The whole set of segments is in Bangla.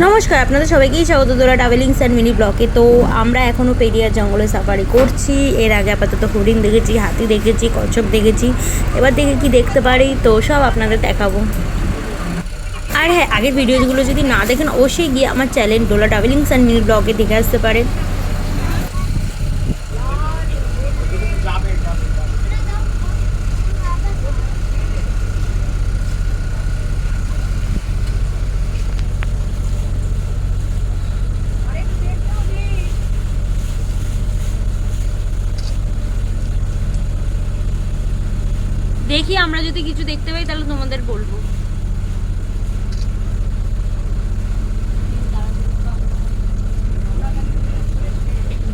নমস্কার, আপনাদের সবাইকেই স্বাগত দোলা ট্রাভেলিংস অ্যান্ড মিনি ব্লকে। তো আমরা এখনও পেরিয়ার জঙ্গলে সাফারি করছি। এর আগে আপাতত হরিণ দেখেছি, হাতি দেখেছি, কচ্ছপ দেখেছি। এবার দেখে কি দেখতে পারি তো সব আপনাদের দেখাবো। আর হ্যাঁ, আগের ভিডিওগুলো যদি না দেখেন অবশ্যই গিয়ে আমার চ্যানেল দোলা ট্রাভেলিংস অ্যান্ড মিনি ব্লগে দেখে আসতে পারেন। দেখি আমরা যদি কিছু দেখতে পাই তাহলে তোমাদের বলবো।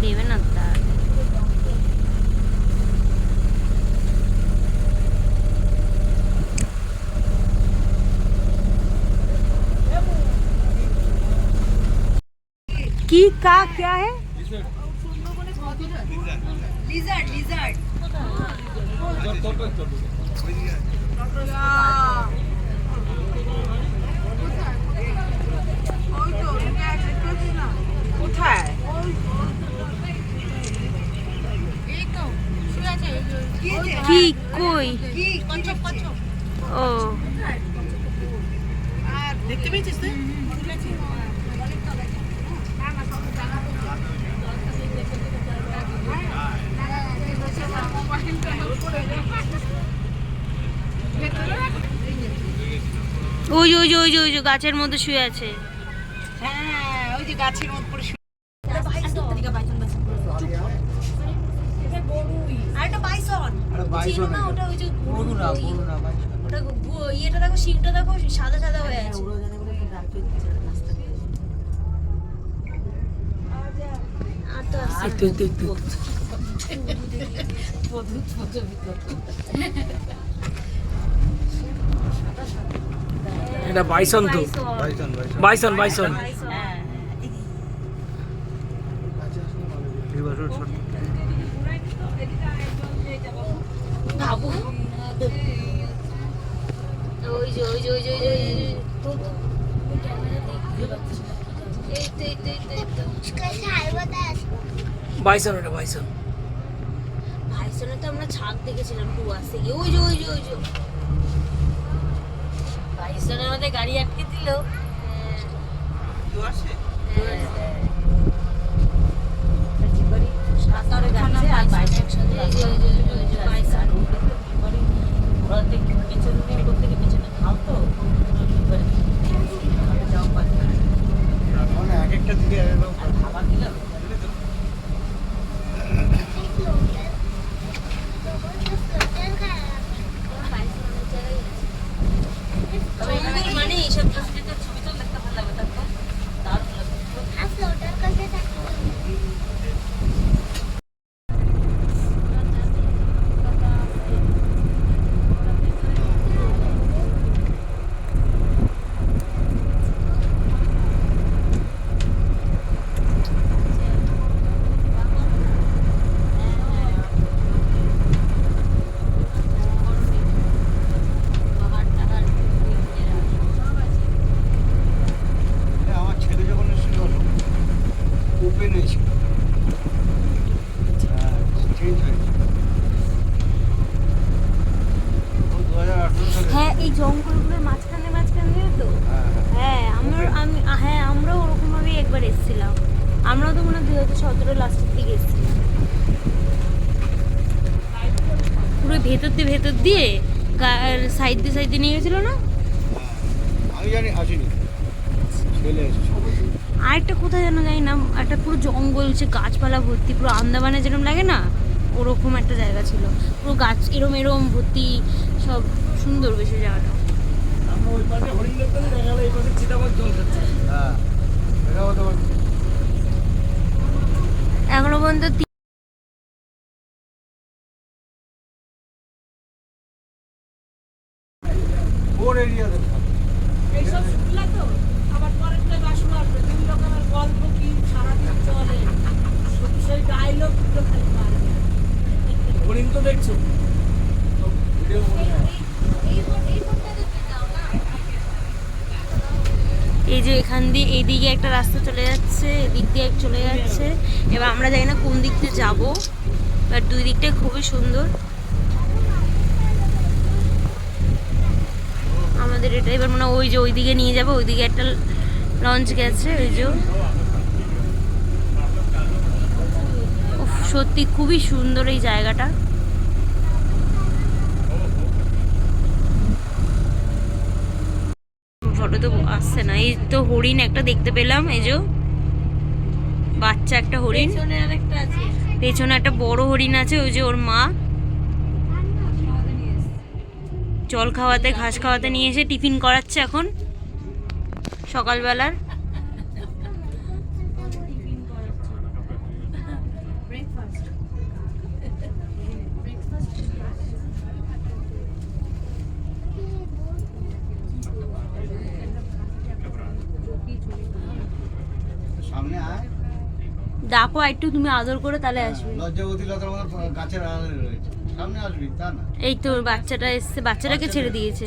দেবে না তার কি কা क्या है লিজার্ড লিজার্ড কোথায় কি কই ও দেখতে পেয়েছিস তুই? ওই যে ওই যে ওই যে ওই যে গাছের মধ্যে শুয়ে আছে। হ্যাঁ, ওই যে গাছের মধ্যে পড়ে শুয়ে। আরেকটা বাইসন। চিনো না ওটা? ওই যে গরু না, গরু না বাইসন। ওটা ইয়েটা দেখো, শিংটা দেখো, সাদা সাদা হয়ে আছে। এটা বাইসন তো, বাইসন বাইসন বাবু ওই যে ওই যে ওই যে ওই যে বাইসন, ওটা বাইসন। ভাইসনে তো আমরা ছাগ দেখেছিলাম ডুয়ার্স থেকে। ওই যে ওই যে ওই যে ভাইসনে আমাদের গাড়ি আটকে দিল। ডুয়ার্সে মানে এইসব ছবি তো দেখতে ভালো লাগবে। তারপর দারুণ লাগবে। হ্যাঁ, এই জঙ্গলগুলোর মাঝখানে মাঝখানে তো। হ্যাঁ, আমরাও ওরকম ভাবেই একবার এসেছিলাম। আমরাও তো মনে হয় 2017 লাস্টের দিকে এসেছিলাম। পুরো ভেতর দিয়ে সাইড দিয়ে নিয়ে গেছিল না? আমি জানি আসিনি, চলে এসেছি। আরেকটা কোথায় যেন জানি না, একটা পুরো জঙ্গল, সে গাছপালা ভর্তি, পুরো আন্দামানে যেরকম লাগে না ওরকম একটা জায়গা ছিল। পুরো গাছ এরম এরম ভর্তি, সব সুন্দর বেশি জায়গাটা। আমরা ওই পাশে হরিণ দেখতে দেখা গেল, এই পাশে চিতাবাঘ জল খাচ্ছে। হ্যাঁ, এটাও তোমার এখনো পর্যন্ত কোন এরিয়াতে এইসব শুনলা তো আবার পরেরটা বাসনা আসবে। দুই রকমের গল্প কি সারাদিন চলে, সেই ডায়লগ গুলো খালি মারবে। হরিণ তো দেখছো ভিডিও মনে হয়। এই যে এখান দিয়ে এইদিকে একটা রাস্তা চলে যাচ্ছে, এদিক দিয়ে চলে যাচ্ছে। এবার আমরা জানি না কোন দিক দিয়ে যাবো, বাট দুই দিকটাই খুবই সুন্দর। আমাদের এটা এবার মনে হয় ওই যে ওইদিকে নিয়ে যাবে, ওইদিকে একটা লঞ্চ গেছে, ওই যে। উফ, সত্যি খুবই সুন্দর এই জায়গাটা। ফটো তো আসছে না। এই তো হরিণ একটা দেখতে পেলাম, এই যে বাচ্চা একটা হরিণ, পেছনে একটা বড় হরিণ আছে, ওই যে ওর মা জল খাওয়াতে ঘাস খাওয়াতে নিয়ে এসে টিফিন করাচ্ছে এখন সকালবেলার। সামনে আয়। ডাকো একটু, তুমি আদর করে তাহলে আসবে। লজ্জাবতী লতার মতো গাছের আড়ালে রয়েছে, সামনে আসবি তা না। এই তো বাচ্চাটা এসছে, বাচ্চাটাকে ছেড়ে দিয়েছে।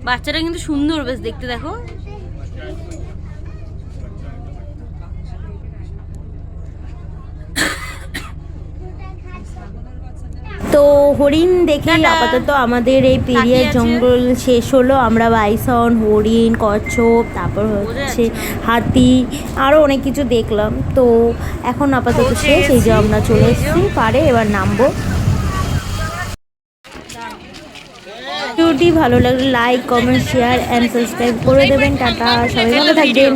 বাচ্চাটা কিন্তু সুন্দর বেশ দেখতে, দেখো। তো হরিণ দেখে আপাতত আমাদের এই পেরিয়ার জঙ্গল শেষ হলো। আমরা বাইসন, হরিণ, কচ্ছপ, তারপর হচ্ছে হাতি, আরও অনেক কিছু দেখলাম। তো এখন আপাতত শেষ, এই যে আমরা চলে এসেছি পারে, এবার নামবো। ভিডিওটি ভালো লাগলে like, comment, share and subscribe করে দেবেন। টাটা, সবাই ভালো থাকবেন।